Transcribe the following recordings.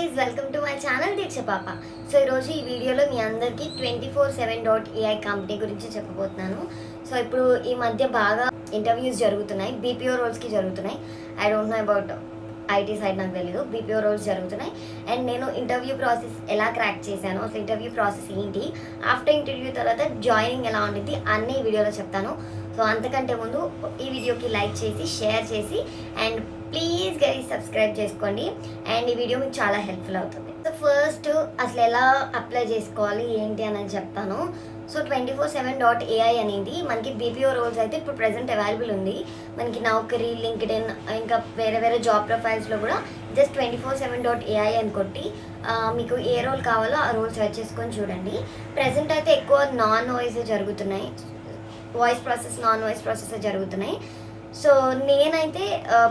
Guys, welcome to my channel Deeksha పాప. So ఈరోజు ఈ వీడియోలో మీ అందరికీ 24/7.ai కంపెనీ గురించి చెప్పబోతున్నాను. సో ఇప్పుడు ఈ మధ్య బాగా ఇంటర్వ్యూస్ జరుగుతున్నాయి, బీపీఓ రోల్స్కి జరుగుతున్నాయి. I don't know about IT side, నాకు తెలీదు. బీపీఓ రోల్స్ జరుగుతున్నాయి అండ్ నేను ఇంటర్వ్యూ ప్రాసెస్ ఎలా క్రాక్ చేశాను, అసలు ఇంటర్వ్యూ ప్రాసెస్ ఏంటి, ఆఫ్టర్ ఇంటర్వ్యూ తర్వాత జాయినింగ్ ఎలా ఉంటుంది అన్నీ ఈ వీడియోలో చెప్తాను. సో అంతకంటే ముందు ఈ వీడియోకి లైక్ చేసి షేర్ చేసి అండ్ ప్లీజ్ గైస్ సబ్స్క్రైబ్ చేసుకోండి అండ్ ఈ వీడియో మీకు చాలా హెల్ప్ఫుల్ అవుతుంది. సో ఫస్ట్ అసలు ఎలా అప్లై చేసుకోవాలి ఏంటి అనేది చెప్తాను. సో 24/7.ai అనేది మనకి బీపీఓ రోల్స్ అయితే ఇప్పుడు ప్రెసెంట్ అవైలబుల్ ఉంది. మనకి నౌకరీ, లింక్డ్ఇన్, ఇంకా వేరే వేరే జాబ్ ప్రొఫైల్స్లో కూడా జస్ట్ 24/7.ai అని కొట్టి మీకు ఏ రోల్ కావాలో ఆ రోల్ సెర్చ్ చేసుకొని చూడండి. ప్రెసెంట్ అయితే ఎక్కువ నాన్ వాయిస్ జరుగుతున్నాయి, voice process non voice process జరుగుతున్నాయి. సో నేనైతే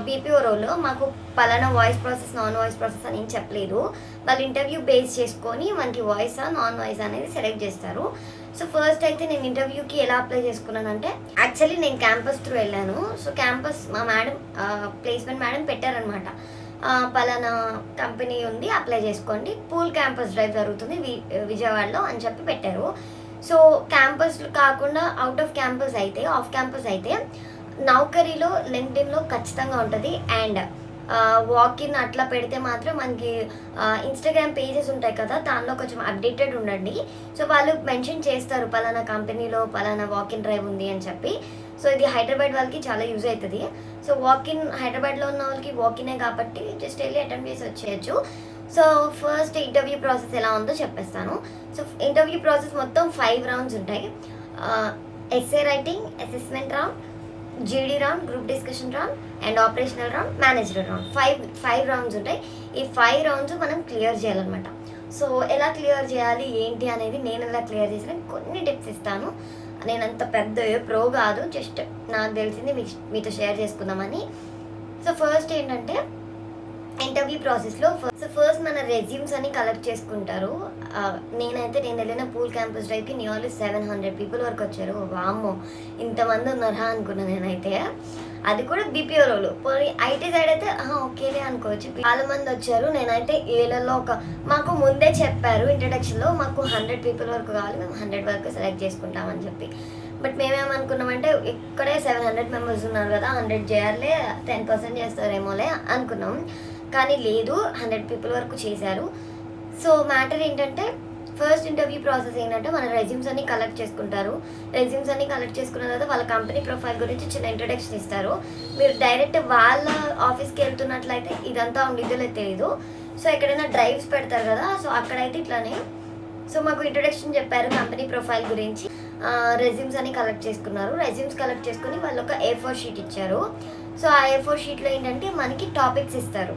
బీపీఓ రోల్లో మాకు పలానా voice process non voice process అని ఏం చెప్పలేదు. వాళ్ళు ఇంటర్వ్యూ బేస్ చేసుకొని మనకి వాయిస్ నాన్ వాయిస్ అనేది సెలెక్ట్ చేస్తారు. సో ఫస్ట్ అయితే నేను ఇంటర్వ్యూకి ఎలా అప్లై చేసుకున్నానంటే, యాక్చువల్లీ నేను క్యాంపస్ త్రూ వెళ్ళాను. సో క్యాంపస్ మా మేడం, ప్లేస్మెంట్ మేడం పెట్టారనమాట. పలానా కంపెనీ ఉంది, అప్లై చేసుకోండి, పూల్ క్యాంపస్ డ్రైవ్ జరుగుతుంది విజయవాడలో అని చెప్పి పెట్టారు. సో క్యాంపస్ కాకుండా అవుట్ ఆఫ్ క్యాంపస్ అయితే, ఆఫ్ క్యాంపస్ అయితే నౌకరీలో, లింక్డ్ఇన్లో ఖచ్చితంగా ఉంటుంది. అండ్ వాకిన్ అట్లా పెడితే మాత్రం మనకి ఇన్స్టాగ్రామ్ పేజెస్ ఉంటాయి కదా, దానిలో కొంచెం అప్డేటెడ్ ఉండండి. సో వాళ్ళు మెన్షన్ చేస్తారు పలానా కంపెనీలో పలానా వాకిన్ డ్రైవ్ ఉంది అని చెప్పి. సో ఇది హైదరాబాద్ వాళ్ళకి చాలా యూజ్ అవుతుంది. సో వాకిన్ హైదరాబాద్లో ఉన్న వాళ్ళకి వాకినే కాబట్టి జస్ట్ వెళ్ళి అటెండ్ చేసి వచ్చేయచ్చు. సో ఫస్ట్ ఇంటర్వ్యూ ప్రాసెస్ ఎలా ఉందో చెప్పేస్తాను. సో ఇంటర్వ్యూ ప్రాసెస్ మొత్తం 5 రౌండ్స్ ఉంటాయి. ఎస్ఏ రైటింగ్, అసెస్మెంట్ రౌండ్, జీడీ round, group discussion round and operational round, manager round. 5 rounds ఉంటాయి. ఈ 5 రౌండ్స్ మనం క్లియర్ చేయాలన్నమాట. సో ఎలా క్లియర్ చేయాలి ఏంటి అనేది, నేను ఎలా క్లియర్ చేసిన కొన్ని టిప్స్ ఇస్తాను. నేను అంత పెద్ద ప్రో కాదు, జస్ట్ నాకు తెలిసింది మీతో షేర్ చేసుకుందామని. సో ఫస్ట్ ఏంటంటే ఇంటర్వ్యూ ప్రాసెస్లో ఫస్ట్ మన రెజ్యూమ్స్ అని కలెక్ట్ చేసుకుంటారు. నేను వెళ్ళిన పూల్ క్యాంపస్ డ్రైవ్కి నియర్లీ 700 పీపుల్ వరకు వచ్చారు. వామ్మో, ఇంతమంది ఉన్నారా అనుకున్నా నేనైతే. అది కూడా బీపీఓ రోలు. పోనీ ఐటీ సైడ్ అయితే ఓకేలే అనుకోవచ్చు, చాలా మంది వచ్చారు. నేనైతే ఏళ్ళలో మాకు ముందే చెప్పారు ఇంట్రడక్షన్లో, మాకు 100 పీపుల్ వరకు కావాలి, మేము 100 వరకు సెలెక్ట్ చేసుకుంటామని చెప్పి. బట్ మేమేమనుకున్నామంటే ఇక్కడే 700 మెంబర్స్ ఉన్నారు కదా, 100 చేయాలే, 10% చేస్తారేమోలే అనుకున్నాం. కానీ లేదు, 100 పీపుల్ వరకు చేశారు. సో మ్యాటర్ ఏంటంటే, ఫస్ట్ ఇంటర్వ్యూ ప్రాసెస్ ఏంటంటే మన రెజ్యూమ్స్ అన్ని కలెక్ట్ చేసుకుంటారు. రెజ్యూమ్స్ అన్ని కలెక్ట్ చేసుకున్న తర్వాత వాళ్ళ కంపెనీ ప్రొఫైల్ గురించి చిన్న ఇంట్రొడక్షన్ ఇస్తారు. మీరు డైరెక్ట్ వాళ్ళ ఆఫీస్కి వెళ్తున్నట్లయితే ఇదంతా ఉండిద్దో తెలియదు. సో ఎక్కడైనా డ్రైవ్స్ పెడతారు కదా, సో అక్కడైతే ఇట్లానే. సో మాకు ఇంట్రొడక్షన్ చెప్పారు కంపెనీ ప్రొఫైల్ గురించి. రెజ్యూమ్స్ అని కలెక్ట్ చేసుకున్నారు. రెజ్యూమ్స్ కలెక్ట్ చేసుకుని వాళ్ళు ఒక A4 షీట్ ఇచ్చారు. సో ఆ A4 షీట్లో ఏంటంటే మనకి టాపిక్స్ ఇస్తారు.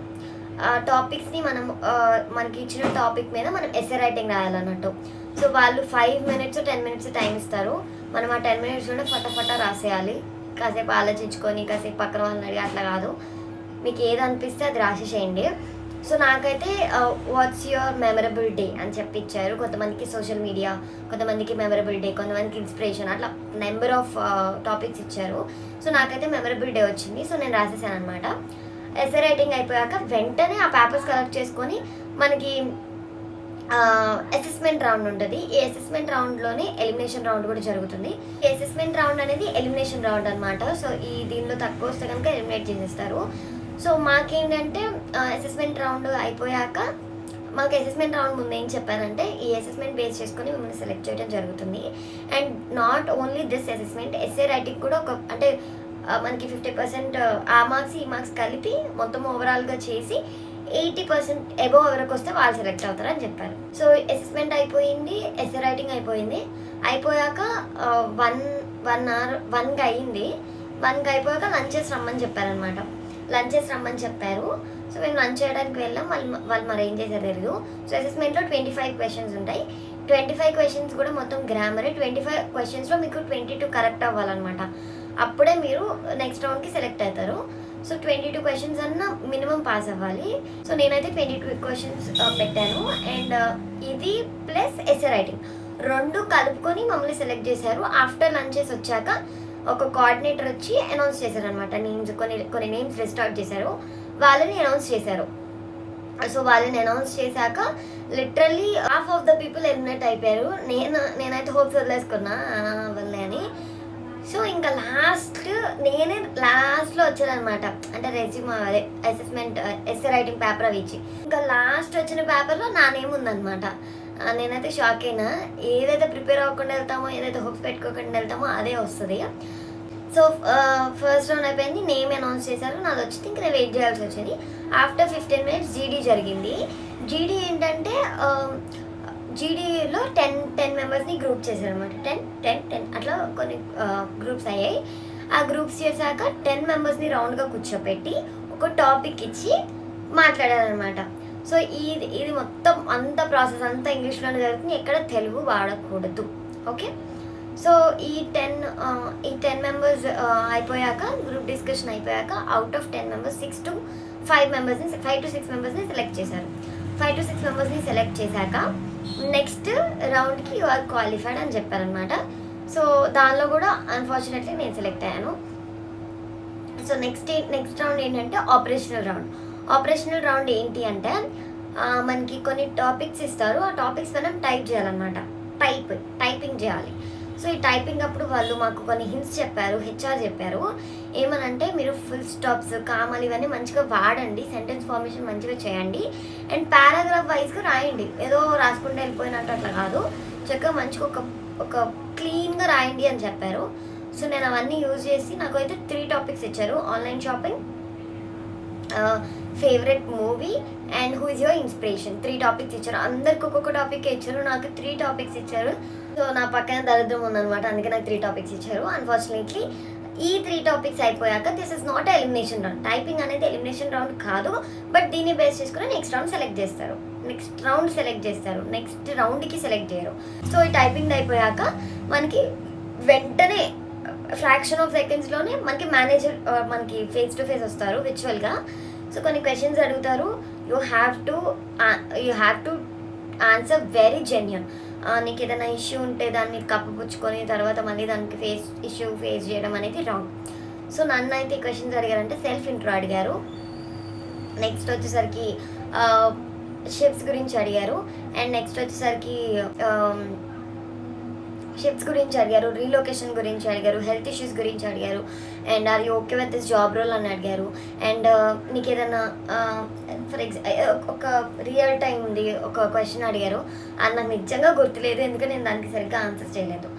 ఆ టాపిక్స్ని మనకి ఇచ్చిన టాపిక్ మీద మనం ఎస్ఏ రైటింగ్ రాయాలన్నట్టు. సో వాళ్ళు 5 minutes 10 minutes టైం ఇస్తారు. మనం ఆ 10 minutesలోనే ఫటాఫటా రాసేయాలి. కాసేపు ఆలోచించుకొని, కాసేపు పక్కన వాళ్ళని అడిగి అట్లా కాదు, మీకు ఏది అనిపిస్తే అది రాసేసేయండి. సో నాకైతే వాట్స్ యువర్ మెమరబుల్ డే అని చెప్పి ఇచ్చారు. కొంతమందికి సోషల్ మీడియా, కొంతమందికి మెమరబుల్ డే, కొంతమందికి ఇన్స్పిరేషన్, అట్లా నెంబర్ ఆఫ్ టాపిక్స్ ఇచ్చారు. సో నాకైతే మెమరబుల్ డే వచ్చింది. సో నేను రాసేసాను అనమాట. ఎస్ఏ రైటింగ్ అయిపోయాక వెంటనే ఆ పేపర్స్ కలెక్ట్ చేసుకొని మనకి అసెస్మెంట్ రౌండ్ ఉంటుంది. ఈ అసెస్మెంట్ రౌండ్లోనే ఎలిమినేషన్ రౌండ్ కూడా జరుగుతుంది. ఈ అసెస్మెంట్ రౌండ్ అనేది ఎలిమినేషన్ రౌండ్ అనమాట. సో దీనిలో తక్కువ వస్తే కనుక ఎలిమినేట్ చేసేస్తారు. సో మాకేంటంటే అసెస్మెంట్ రౌండ్ అయిపోయాక, మాకు అసెస్మెంట్ రౌండ్ ముందు ఏం చెప్పారంటే, ఈ అసెస్మెంట్ బేస్ చేసుకొని మిమ్మల్ని సెలెక్ట్ చేయడం జరుగుతుంది. And not only this assessment, essay writing కూడా అంటే మనకి 50% ఆ మార్క్స్ ఈ మార్క్స్ కలిపి మొత్తం ఓవరాల్గా చేసి 80% అబోవ్ ఎవరికి వస్తే వాళ్ళు సెలెక్ట్ అవుతారని చెప్పారు. సో అసెస్మెంట్ అయిపోయింది, ఎస్ఏ రైటింగ్ అయిపోయింది. అయిపోయాక 1 అయ్యింది. 1 అయిపోయాక లంచెస్ రమ్మని చెప్పారనమాట. లంచెస్ రమ్మని చెప్పారు. సో మేము లంచ్ చేయడానికి వెళ్ళాం. వాళ్ళు మరి ఏం చేశారు తెలియదు. సో అసెస్మెంట్లో 25 క్వశ్చన్స్ ఉంటాయి. 25 క్వశ్చన్స్ కూడా మొత్తం గ్రామరే. 25 క్వశ్చన్స్లో మీకు 22 కరెక్ట్ అవ్వాలన్నమాట. అప్పుడే మీరు నెక్స్ట్ రౌండ్కి సెలెక్ట్ అవుతారు. సో 22 క్వశ్చన్స్ అన్న మినిమం పాస్ అవ్వాలి. సో నేనైతే 22 క్వశ్చన్స్ పెట్టాను. అండ్ ఇది ప్లస్ ఎస్ఏ రైటింగ్ 2 కలుపుకొని మమ్మల్ని సెలెక్ట్ చేశారు. ఆఫ్టర్ లంచెస్ వచ్చాక ఒక కోఆర్డినేటర్ వచ్చి అనౌన్స్ చేశారనమాట. నేమ్స్ కొన్ని నేమ్స్ లిస్ట్ అవుట్ చేశారు, వాళ్ళని అనౌన్స్ చేశారు. సో వాళ్ళని అనౌన్స్ చేశాక literally half of the people eliminate అయిపోయారు. నేనైతే హోప్స్ వదిలేసుకున్నా వాళ్ళని అని. సో ఇంకా నేనే లాస్ట్లో వచ్చానమాట, అంటే రెజ్యూమ్ అదే అసెస్మెంట్ ఎస్ఏ రైటింగ్ పేపర్ అవి ఇచ్చి. ఇంకా లాస్ట్ వచ్చిన పేపర్లో నా నేమ్ ఉందన్నమాట. నేనైతే షాక్ అయినా. ఏదైతే ప్రిపేర్ అవ్వకుండా వెళ్తామో, ఏదైతే హోప్స్ పెట్టుకోకుండా వెళ్తామో అదే వస్తుంది. సో ఫస్ట్ రౌండ్ అయిపోయింది, నేమ్ అనౌన్స్ చేశారు, నాది వచ్చింది. ఇంకా నేను వెయిట్ చేయాల్సి వచ్చింది. ఆఫ్టర్ 15 minutes జీడీ జరిగింది. జీడీ ఏంటంటే జీడీలో 10 మెంబర్స్ని గ్రూప్ చేశారు అనమాట. 10 అట్లా కొన్ని గ్రూప్స్ అయ్యాయి. ఆ గ్రూప్స్ చేశాక 10 మెంబర్స్ని రౌండ్గా కూర్చోపెట్టి ఒక టాపిక్ ఇచ్చి మాట్లాడారనమాట. సో ఇది మొత్తం అంత ప్రాసెస్ అంతా ఇంగ్లీష్లోనే జరుగుతుంది, ఎక్కడ తెలుగు వాడకూడదు. ఓకే, సో ఈ 10 మెంబర్స్ అయిపోయాక, గ్రూప్ డిస్కషన్ అయిపోయాక అవుట్ ఆఫ్ 10 మెంబర్స్ 5 to 6 మెంబర్స్ని సెలెక్ట్ చేశారు. 5 to 6 మెంబర్స్ని సెలెక్ట్ చేశాక నెక్స్ట్ రౌండ్కి యు ఆర్ క్వాలిఫైడ్ అని చెప్పారనమాట. సో దానిలో కూడా అన్ఫార్చునేట్లీ నేను సెలెక్ట్ అయ్యాను. సో నెక్స్ట్ రౌండ్ ఏంటంటే ఆపరేషనల్ రౌండ్ ఏంటి అంటే మనకి కొన్ని టాపిక్స్ ఇస్తారు. ఆ టాపిక్స్ మనం టైప్ చేయాలన్నమాట. టైపింగ్ చేయాలి. సో ఈ టైపింగ్ అప్పుడు వాళ్ళు మాకు కొన్ని హింట్స్ చెప్పారు, హెచ్ఆర్ చెప్పారు. ఏమనంటే మీరు ఫుల్ స్టాప్స్, కామాలు ఇవన్నీ మంచిగా వాడండి, సెంటెన్స్ ఫార్మేషన్ మంచిగా చేయండి, అండ్ పారాగ్రాఫ్ వైజ్గా రాయండి. ఏదో రాసుకుంటూ వెళ్ళిపోయినట్టు అట్లా కాదు, చక్కగా మంచిగా ఒక క్లీన్గా రాయండి అని చెప్పారు. సో నేను అవన్నీ యూజ్ చేసి నాకు అయితే 3 టాపిక్స్ ఇచ్చారు. Online shopping, favourite movie and who is your inspiration. 3 topics ఇచ్చారు. అందరికి ఒక్కొక్క టాపిక్ ఇచ్చారు, నాకు 3 టాపిక్స్ ఇచ్చారు. సో నా పక్కన దరిద్రం ఉందనమాట, అందుకే నాకు 3 టాపిక్స్ ఇచ్చారు. అన్ఫార్చునేట్లీ ఈ 3 టాపిక్స్ అయిపోయాక this is not elimination round. Typing అనేది ఎలిమినేషన్ రౌండ్ కాదు, బట్ దీన్ని బేస్ చేసుకుని నెక్స్ట్ రౌండ్ సెలెక్ట్ చేస్తారు. నెక్స్ట్ రౌండ్కి సెలెక్ట్ చేయరు. సో ఈ టైపింగ్ అయిపోయాక మనకి వెంటనే ఫ్రాక్షన్ ఆఫ్ సెకండ్స్లోనే మనకి మేనేజర్ మనకి ఫేస్ టు ఫేస్ వస్తారు విర్చువల్గా. సో కొన్ని క్వశ్చన్స్ అడుగుతారు. You have to answer very genuine. నీకు ఏదైనా ఇష్యూ ఉంటే దాన్ని కప్పుపుచ్చుకొని తర్వాత మళ్ళీ దానికి ఫేస్ చేయడం అనేది రాంగ్. సో నన్ను అయితే ఈ క్వశ్చన్స్ అడిగారంటే సెల్ఫ్ ఇంట్రో అడిగారు. నెక్స్ట్ వచ్చేసరికి షిప్స్ గురించి అడిగారు. అండ్ నెక్స్ట్ వచ్చేసరికి షిప్స్ గురించి అడిగారు, రీలొకేషన్ గురించి అడిగారు, హెల్త్ ఇష్యూస్ గురించి అడిగారు, and are you okay with this job role అని అడిగారు. అండ్ నీకు ఏదైనా ఫర్ ఒక రియల్ టైం ఉంది ఒక క్వశ్చన్ అడిగారు. అది నాకు నిజంగా గుర్తులేదు, ఎందుకంటే నేను దానికి సరిగ్గా ఆన్సర్ చేయలేదు.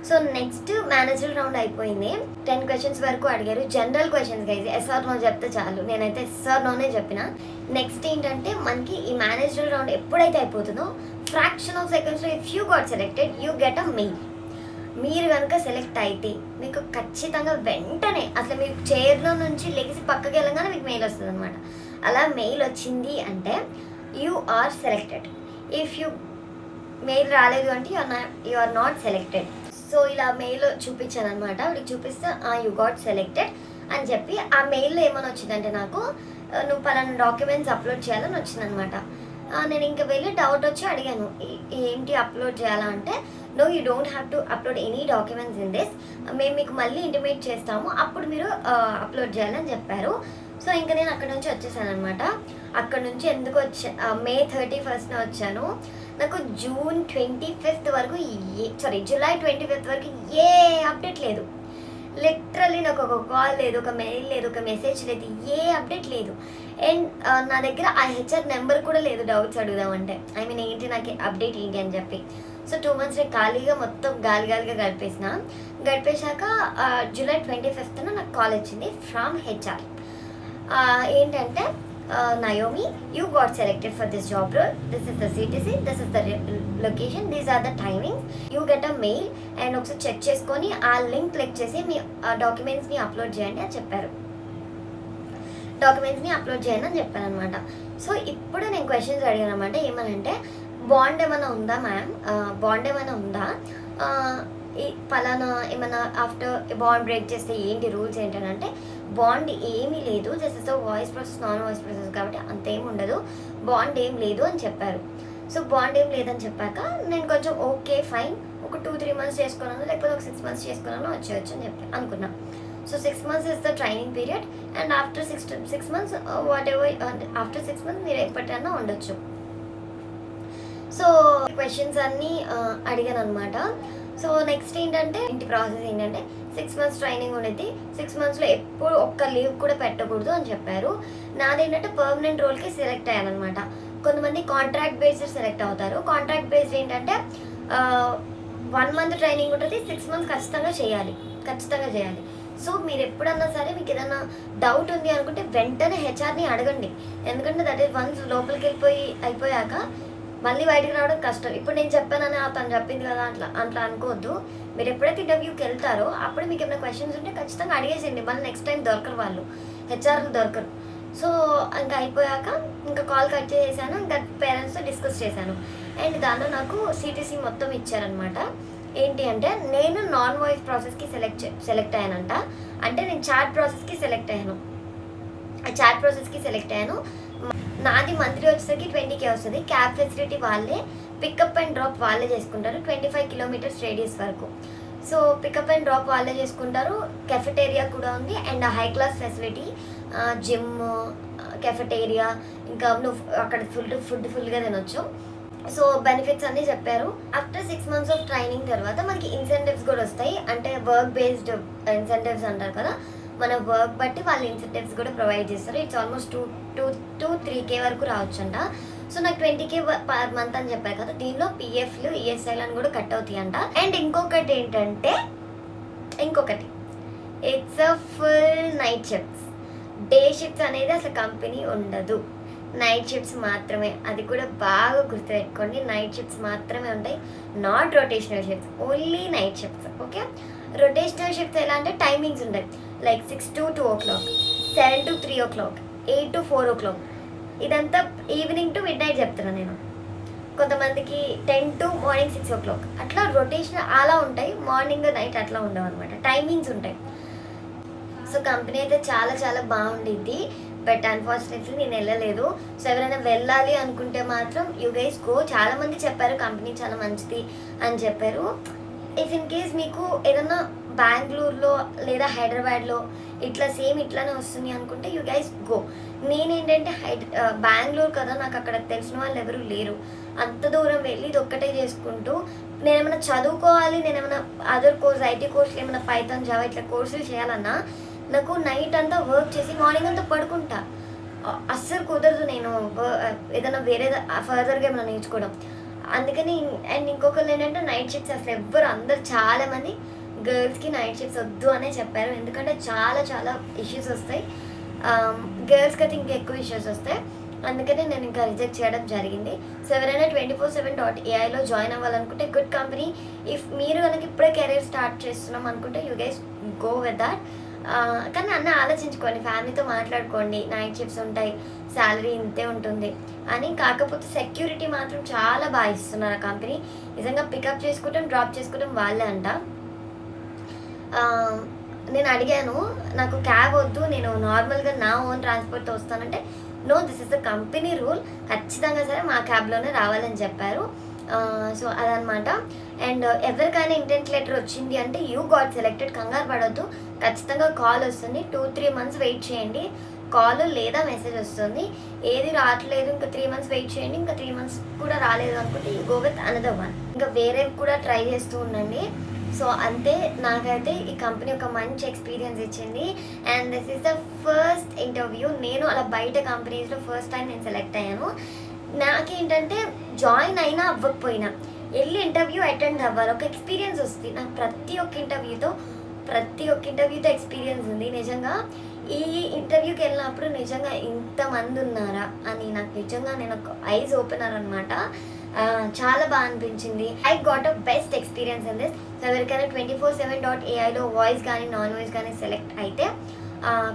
సో నెక్స్ట్ మేనేజర్ రౌండ్ అయిపోయింది. 10 క్వశ్చన్స్ వరకు అడిగారు. General questions guys, yes or no చెప్తే చాలు. నేనైతే ఎస్ఆర్ నోనే చెప్పిన. నెక్స్ట్ ఏంటంటే మనకి ఈ మేనేజర్ రౌండ్ ఎప్పుడైతే అయిపోతుందో ఫ్రాక్షన్ ఆఫ్ సెకండ్స్లో if you got selected you get a mail. మీరు కనుక సెలెక్ట్ అయితే మీకు ఖచ్చితంగా వెంటనే అసలు మీకు చైర్లో నుంచి లెగిసి పక్కకి వెళ్ళగానే మీకు మెయిల్ వస్తుంది అనమాట. అలా మెయిల్ వచ్చింది అంటే you are selected. If you mail రాలేదు అంటే you are not selected. So ఇలా మెయిల్ చూపించాను అనమాట. వాడికి చూపిస్తే యూ గాట్ సెలెక్టెడ్ అని చెప్పి ఆ మెయిల్లో ఏమైనా వచ్చిందంటే నాకు నువ్వు పలానా డాక్యుమెంట్స్ అప్లోడ్ చేయాలని వచ్చిందనమాట. నేను ఇంకా వెళ్ళి డౌట్ వచ్చి అడిగాను, ఏంటి అప్లోడ్ చేయాలా అంటే, no you don't have to upload any documents in this, మేము మీకు మళ్ళీ ఇంటిమేట్ చేస్తాము, అప్పుడు మీరు అప్లోడ్ చేయాలని చెప్పారు. సో ఇంకా నేను అక్కడ నుంచి వచ్చేసాను అనమాట. అక్కడ నుంచి ఎందుకు మే 31st వచ్చాను. నాకు జూలై 25th వరకు ఏ అప్డేట్ లేదు. లిటరల్లీ నాకు ఒక కాల్ లేదు, ఒక మెయిల్ లేదు, ఒక మెసేజ్ లేదు, ఏ అప్డేట్ లేదు. అండ్ నా దగ్గర ఆ హెచ్ఆర్ నెంబర్ కూడా లేదు డౌట్స్ అడుగుదామంటే. ఏంటి నాకు అప్డేట్ ఏంటి అని చెప్పి. సో 2 months నేను ఖాళీగా మొత్తం గాలిగా గడిపేశాక జూలై 25th నాకు కాల్ వచ్చింది ఫ్రమ్ హెచ్ఆర్. ఏంటంటే Naomi, you got selected for this job role. This is the CTC, this is the location, these are the timings. You get a mail and ఒకసారి check చేసుకొని ఆ link click చేసి మీ డాక్యుమెంట్స్ని upload చేయండి అని చెప్పారు. డాక్యుమెంట్స్ని upload చేయండి అని చెప్పాను అనమాట. సో ఇప్పుడు నేను క్వశ్చన్స్ అడిగాను అనమాట. ఏమనంటే బాండ్ ఏమైనా ఉందా మ్యామ్, బాండ్ ఏమైనా ఉందా, పలానా ఏమైనా ఆఫ్టర్ బాండ్ బ్రేక్ చేస్తే ఏంటి రూల్స్ ఏంటంటే, బాండ్ ఏమీ లేదు, just voice process non voice process కాబట్టి అంతేమి ఉండదు, బాండ్ ఏం లేదు అని చెప్పారు. సో బాండ్ ఏం లేదని చెప్పాక నేను కొంచెం ఓకే ఫైన్, ఒక 2-3 months చేసుకున్నాను, లేకపోతే ఒక 6 months చేసుకున్నాను, వచ్చేయచ్చు అని చెప్పి అనుకున్నా. So 6 months is the training period. And after six months what ever, after 6 months మీరు ఎప్పటికైనా ఉండొచ్చు. సో క్వశ్చన్స్ అన్నీ అడిగాను అనమాట. సో నెక్స్ట్ ఏంటంటే ఇంటి ప్రాసెస్ ఏంటంటే 6 months ట్రైనింగ్ ఉండేది. 6 monthsలో ఎప్పుడు ఒక్క లీవ్ కూడా పెట్టకూడదు అని చెప్పారు. నాదేంటంటే పర్మనెంట్ రోల్కి సెలెక్ట్ అయ్యాను అనమాట. కొంతమంది కాంట్రాక్ట్ బేస్డ్ సెలెక్ట్ అవుతారు. కాంట్రాక్ట్ బేస్డ్ ఏంటంటే 1 month ట్రైనింగ్ ఉంటుంది, 6 months ఖచ్చితంగా చేయాలి. సో మీరు ఎప్పుడన్నా సరే మీకు ఏదైనా డౌట్ ఉంది అనుకుంటే వెంటనే హెచ్ఆర్ని అడగండి. ఎందుకంటే దట్ ఈస్ వన్స్ లోపలికి అయిపోయాక మళ్ళీ బయటకు రావడం కష్టం. ఇప్పుడు నేను చెప్పానని తను చెప్పింది కదా అట్లా అనుకోవద్దు. మీరు ఎప్పుడైతే ఇంటర్వ్యూకి వెళ్తారో అప్పుడు మీకు ఏమైనా క్వశ్చన్స్ ఉంటే ఖచ్చితంగా అడిగేసేయండి. మళ్ళీ నెక్స్ట్ టైం దొరకరు, వాళ్ళు హెచ్ఆర్లు దొరకరు. సో ఇంకా అయిపోయాక ఇంకా కాల్ కట్ చేశాను. ఇంకా పేరెంట్స్తో డిస్కస్ చేశాను. అండ్ దాంట్లో నాకు సిటీసీ మొత్తం ఇచ్చారనమాట. ఏంటి అంటే నేను నాన్ వాయిస్ ప్రాసెస్కి సెలెక్ట్ అయ్యానంట. అంటే నేను చాట్ ప్రాసెస్కి సెలెక్ట్ అయ్యాను. నాది మంత్లీ వచ్చేసరికి 20K వస్తుంది. క్యాబ్ ఫెసిలిటీ వాళ్ళే, పికప్ అండ్ డ్రాప్ వాళ్ళే చేసుకుంటారు 25 kilometers రేడియస్ వరకు. సో పికప్ అండ్ డ్రాప్ వాళ్ళే చేసుకుంటారు. కెఫెటేరియా కూడా ఉంది and high class facility, gym, cafeteria, ఇంకా నువ్వు అక్కడ ఫుల్గా తినొచ్చు. సో బెనిఫిట్స్ అన్నీ చెప్పారు. ఆఫ్టర్ 6 months ఆఫ్ ట్రైనింగ్ తర్వాత మనకి ఇన్సెంటివ్స్ కూడా వస్తాయి. అంటే వర్క్ బేస్డ్ ఇన్సెంటివ్స్ అంటారు కదా, మన వర్క్ బట్టి వాళ్ళు ఇన్సెంటివ్స్ కూడా ప్రొవైడ్ చేస్తారు. ఇట్స్ ఆల్మోస్ట్ 2-3K వరకు రావచ్చు అంట. సో నాకు 20K పర్ మంత్ అని చెప్పారు కదా, దీనిలో పిఎఫ్లు ఈఎస్ఐలు అని కూడా కట్ అవుతాయి అంట. అండ్ ఇంకొకటి ఏంటంటే it's a full night shifts. Day shifts అనేది అసలు కంపెనీ ఉండదు, నైట్ షిఫ్ట్స్ మాత్రమే. అది కూడా బాగా గుర్తుపెట్టుకోండి, నైట్ షిఫ్ట్స్ మాత్రమే ఉంటాయి. Not rotational shifts, only night shifts. Okay, rotational shifts ఎలా అంటే టైమింగ్స్ ఉంటాయి. Like 6 to 2 o'clock, 7 to 3 o'clock, 8 to 4 o'clock. ఇదంతా ఈవినింగ్ టు మిడ్ నైట్ చెప్తున్నాను నేను. కొంతమందికి 10 to మార్నింగ్ 6 o'clock అట్లా రొటేషన్ అలా ఉంటాయి. మార్నింగ్ నైట్ అట్లా ఉండవు అనమాట, టైమింగ్స్ ఉంటాయి. సో కంపెనీ అయితే చాలా బాగుండిద్ది. బట్ అన్ఫార్చునేట్లీ నేను వెళ్ళలేదు. సో ఎవరైనా వెళ్ళాలి అనుకుంటే మాత్రం యూ గైస్ గో. చాలామంది చెప్పారు కంపెనీ చాలా మంచిది అని చెప్పారు. ఇఫ్ ఇన్ కేస్ మీకు ఏదన్నా బెంగళూరులో లేదా హైదరాబాద్లో ఇట్లానే వస్తుంది అనుకుంటే యూ గైస్ గో. నేనేంటంటే బెంగళూరు కదా, నాకు అక్కడ తెలిసిన వాళ్ళు ఎవరు లేరు. అంత దూరం వెళ్ళి ఇది ఒక్కటే చేసుకుంటూ నేనేమైనా చదువుకోవాలి, నేనేమైనా అదర్ కోర్స్, ఐటీ కోర్సులు ఏమైనా పైథాన్, జావా ఇట్లా కోర్సులు చేయాలన్నా నాకు నైట్ అంతా వర్క్ చేసి మార్నింగ్ అంతా పడుకుంటా. అస్సలు కుదరదు నేను ఏదైనా వేరే ఫర్దర్గా ఏమైనా నేర్చుకోవడం. అందుకని అండ్ ఇంకొకరు ఏంటంటే నైట్ షిఫ్ట్స్ అసలు ఎవ్వరు, అందరు చాలామంది గర్ల్స్కి నైట్ షిఫ్ట్స్ వద్దు అనే చెప్పారు. ఎందుకంటే చాలా ఇష్యూస్ వస్తాయి. గర్ల్స్కి అయితే ఇంకా ఎక్కువ ఇష్యూస్ వస్తాయి. అందుకనే నేను ఇంకా రిజెక్ట్ చేయడం జరిగింది. సో ఎవరైనా 24/7.aiలో జాయిన్ అవ్వాలనుకుంటే గుడ్ కంపెనీ. ఇఫ్ మీరు కనుక ఇప్పుడే కెరీర్ స్టార్ట్ చేస్తున్నాం అనుకుంటే you guys go with that. కానీ అన్న ఆలోచించుకోండి, ఫ్యామిలీతో మాట్లాడుకోండి. నైట్ షిఫ్ట్స్ ఉంటాయి, శాలరీ ఇంతే ఉంటుంది అని. కాకపోతే సెక్యూరిటీ మాత్రం చాలా బాగా ఇస్తున్నారు ఆ కంపెనీ. నిజంగా పికప్ చేసుకోవడం, డ్రాప్ చేసుకోవడం వాళ్ళే అంట. నేను అడిగాను, నాకు క్యాబ్ వద్దు, నేను నార్మల్గా నా ఓన్ ట్రాన్స్పోర్ట్తో వస్తానంటే no, this is the company rule, ఖచ్చితంగా సరే మా క్యాబ్లోనే రావాలని చెప్పారు. సో అదనమాట. అండ్ ఎవరికైనా ఇంటెంట్ లెటర్ వచ్చింది అంటే యూ గాట్ సెలెక్టెడ్, కంగారు పడవద్దు, ఖచ్చితంగా కాల్ వస్తుంది. 2-3 months వెయిట్ చేయండి, కాల్ లేదా మెసేజ్ వస్తుంది. ఏది రావట్లేదు ఇంకా 3 months వెయిట్ చేయండి. ఇంకా 3 months కూడా రాలేదు అనుకుంటే you go with another one. ఇంకా వేరే కూడా ట్రై చేస్తూ ఉండండి. సో అంతే, నాకైతే ఈ కంపెనీ ఒక మంచి ఎక్స్పీరియన్స్ ఇచ్చింది. And this is the first interview. నేను అలా బయట కంపెనీస్లో ఫస్ట్ టైం నేను సెలెక్ట్ అయ్యాను. నాకేంటంటే జాయిన్ అయినా అవ్వకపోయినా వెళ్ళి ఇంటర్వ్యూ అటెండ్ అవ్వాలి, ఒక ఎక్స్పీరియన్స్ వస్తుంది. నాకు ప్రతి ఒక్క ఇంటర్వ్యూతో ఎక్స్పీరియన్స్ ఉంది. నిజంగా ఈ ఇంటర్వ్యూకి వెళ్ళినప్పుడు నిజంగా ఇంతమంది ఉన్నారా అని నాకు నిజంగా నేను ఒక ఐజ్ ఓపెనర్ అనమాట. చాలా బాగా అనిపించింది. I got a best experience in this. So ఎవరికైనా 24/7.aiలో వాయిస్ కానీ నాన్ వాయిస్ కానీ సెలెక్ట్ అయితే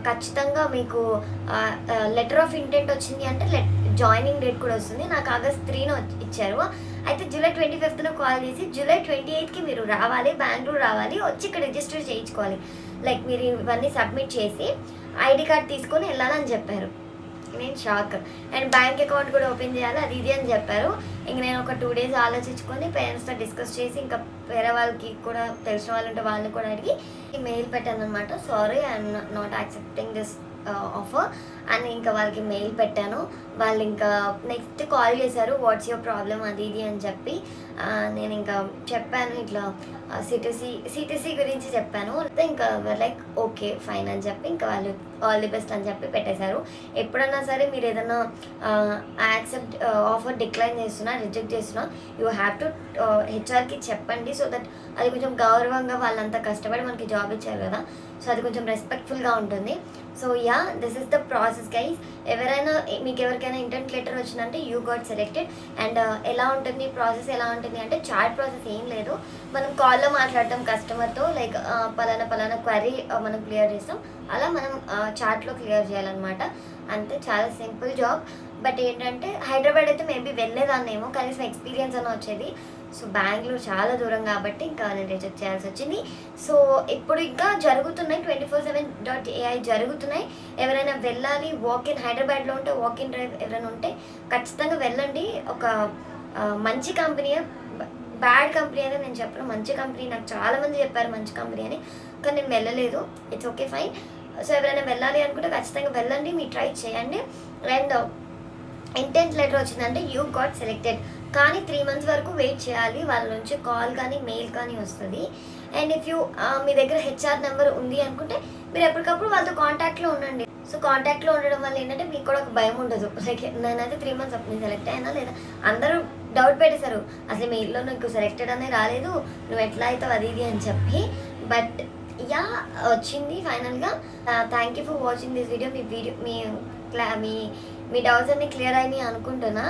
ఖచ్చితంగా మీకు లెటర్ ఆఫ్ ఇంటెంట్ వచ్చింది అంటే జాయినింగ్ డేట్ కూడా వస్తుంది. నాకు August 3న ఇచ్చారు. అయితే July 25న కాల్ చేసి July 28కి మీరు రావాలి, బెంగళూరు రావాలి, వచ్చి ఇక్కడ రిజిస్టర్ చేయించుకోవాలి. లైక్ మీరు ఇవన్నీ సబ్మిట్ చేసి ఐడి కార్డ్ తీసుకొని వెళ్ళాలని చెప్పారు. నేను షాక్. అండ్ బ్యాంక్ అకౌంట్ కూడా ఓపెన్ చేయాలి అది ఇది అని చెప్పారు. ఇంక నేను ఒక 2 days ఆలోచించుకొని పేరెంట్స్తో డిస్కస్ చేసి ఇంకా వేరే వాళ్ళకి కూడా తెలిసిన వాళ్ళు ఉంటే వాళ్ళని కూడా అడిగి మెయిల్ పెట్టాను అనమాట. Sorry I'm not accepting this offer అని ఇంకా వాళ్ళకి మెయిల్ పెట్టాను. వాళ్ళు ఇంకా నెక్స్ట్ కాల్ చేశారు, వాట్స్ యువర్ ప్రాబ్లమ్ అది ఇది అని చెప్పి. నేను ఇంకా చెప్పాను ఇట్లా సిటీసీ గురించి చెప్పాను. ఇంకా లైక్ ఓకే ఫైన్ అని చెప్పి ఇంకా వాళ్ళు ఆల్ ది బెస్ట్ అని చెప్పి పెట్టేశారు. ఎప్పుడన్నా సరే మీరు ఏదైనా యాక్సెప్ట్ ఆఫర్ డిక్లైన్ చేస్తున్నా రిజెక్ట్ చేస్తున్నా యూ హ్యావ్ టు హెచ్ఆర్కి చెప్పండి. సో దట్ అది కొంచెం గౌరవంగా వాళ్ళంతా కష్టపడి మనకి జాబ్ ఇచ్చారు కదా, సో అది కొంచెం రెస్పెక్ట్ఫుల్గా ఉంటుంది. So yeah this is the process guys. ఎవరైనా మీకు ఎవరికైనా ఇంటర్వ్యూ లెటర్ వచ్చిందంటే యూ గాట్ సెలెక్టెడ్. అండ్ ఎలా ఉంటుంది ప్రాసెస్, ఎలా ఉంటుంది అంటే చాట్ ప్రాసెస్ ఏం లేదు. మనం కాల్లో మాట్లాడతాం కస్టమర్తో, లైక్ పలానా క్వరీ మనం క్లియర్ చేస్తాం, అలా మనం చాట్లో క్లియర్ చేయాలన్నమాట. అంతే, చాలా సింపుల్ జాబ్. బట్ ఏంటంటే హైదరాబాద్ అయితే మేబీ వెళ్ళేదాన్నేమో, కనీసం ఎక్స్పీరియన్స్ అన్న వచ్చేది. సో బెంగళూరు చాలా దూరం కాబట్టి ఇంకా నేను రిజెక్ట్ చేయాల్సి వచ్చింది. సో ఇప్పుడు ఇంకా జరుగుతున్నాయి 24/7.ai జరుగుతున్నాయి. ఎవరైనా వెళ్ళాలి, వాక్-ఇన్ హైదరాబాద్లో ఉంటే వాక్-ఇన్ డ్రైవ్ ఎవరైనా ఉంటే ఖచ్చితంగా వెళ్ళండి. ఒక మంచి కంపెనీ, బ్యాడ్ కంపెనీ అయితే నేను చెప్పను, మంచి కంపెనీ. నాకు చాలామంది చెప్పారు మంచి కంపెనీ అని, కానీ నేను వెళ్ళలేదు. It's okay fine. సో ఎవరైనా వెళ్ళాలి అనుకుంటే ఖచ్చితంగా వెళ్ళండి, మీరు ట్రై చేయండి. అండ్ ఇంటెంట్ లెటర్ వచ్చిందంటే యూ గాట్ సెలెక్టెడ్, కానీ 3 months వరకు వెయిట్ చేయాలి. వాళ్ళ నుంచి కాల్ కానీ మెయిల్ కానీ వస్తుంది. అండ్ ఇఫ్ యూ మీ దగ్గర హెచ్ఆర్ నెంబర్ ఉంది అనుకుంటే మీరు ఎప్పటికప్పుడు వాళ్ళతో కాంటాక్ట్లో ఉండండి. సో కాంటాక్ట్లో ఉండడం వల్ల ఏంటంటే మీకు కూడా ఒక భయం ఉండదు. లైక్ నేనైతే 3 months నేను సెలెక్ట్ అయినా లేదా అందరూ డౌట్ పెట్టేశారు, అసలు మెయిల్లో నీకు సెలెక్టెడ్ అనే రాలేదు, నువ్వు ఎట్లా అవుతావు అది ఇది అని చెప్పి. బట్ యా వచ్చింది ఫైనల్గా. Thank you for watching this video. Me doubts అన్నీ క్లియర్ అయినాయి అనుకుంటున్నా.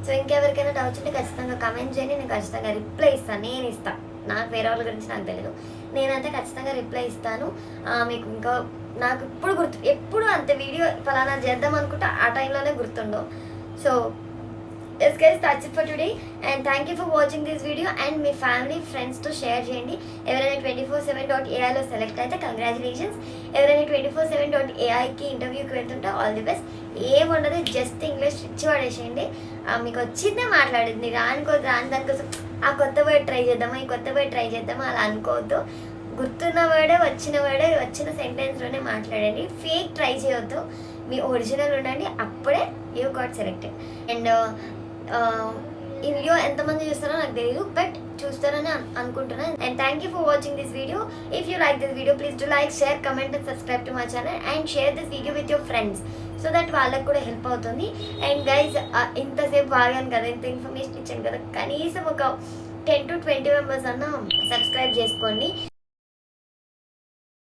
సో ఇంకెవరికైనా డౌట్స్ ఉంటే ఖచ్చితంగా కమెంట్ చేయండి, నేను ఖచ్చితంగా రిప్లై ఇస్తాను. నేను ఇస్తాను, నాకు వేరే వాళ్ళ గురించి నాకు తెలియదు, నేనైతే ఖచ్చితంగా రిప్లై ఇస్తాను. మీకు ఇంకా నాకు ఇప్పుడు ఎప్పుడు అంత వీడియో ఫలానా చేద్దాం అనుకుంటే ఆ టైంలోనే గుర్తుండవు. So yes guys, that's it for today and thank you for watching this video. and me family ఫ్రెండ్స్తో షేర్ చేయండి. ఎవరైనా 24/7.ai సెలెక్ట్ అయితే కంగ్రాచులేషన్స్. ఎవరైనా 24/7.aiకి ఇంటర్వ్యూకి వెళ్తుంటే ఆల్ ది బెస్ట్. ఏముండదు, జస్ట్ ఇంగ్లీష్ ఇచ్చి పడేసేయండి. మీకు వచ్చిందే మాట్లాడింది, రాని దానికోసం ఆ కొత్త వర్డ్ ట్రై చేద్దామా, ఈ కొత్త వర్డ్ ట్రై చేద్దామా అలా అనుకోవద్దు. గుర్తున్న వర్డే వచ్చిన సెంటెన్స్లోనే మాట్లాడండి. ఫేక్ ట్రై చేయొద్దు, మీ ఒరిజినల్ ఉండండి, అప్పుడే యూ గాట్ సెలెక్టెడ్. అండ్ ఈ వీడియో ఎంతమంది చూస్తారో నాకు తెలియదు, బట్ చూస్తారని అనుకుంటున్నాను. And thank you for watching this video. If you like this video please do like, share, comment and subscribe to my channel and share this video with your friends so that వాళ్ళకి కూడా help అవుతుంది. And guys ఇంతసేపు బాగాను కదా, ఇంత information ఇచ్చాను కదా, కనీసం ఒక 10 to 20 members అన్న సబ్స్క్రైబ్ చేసుకోండి.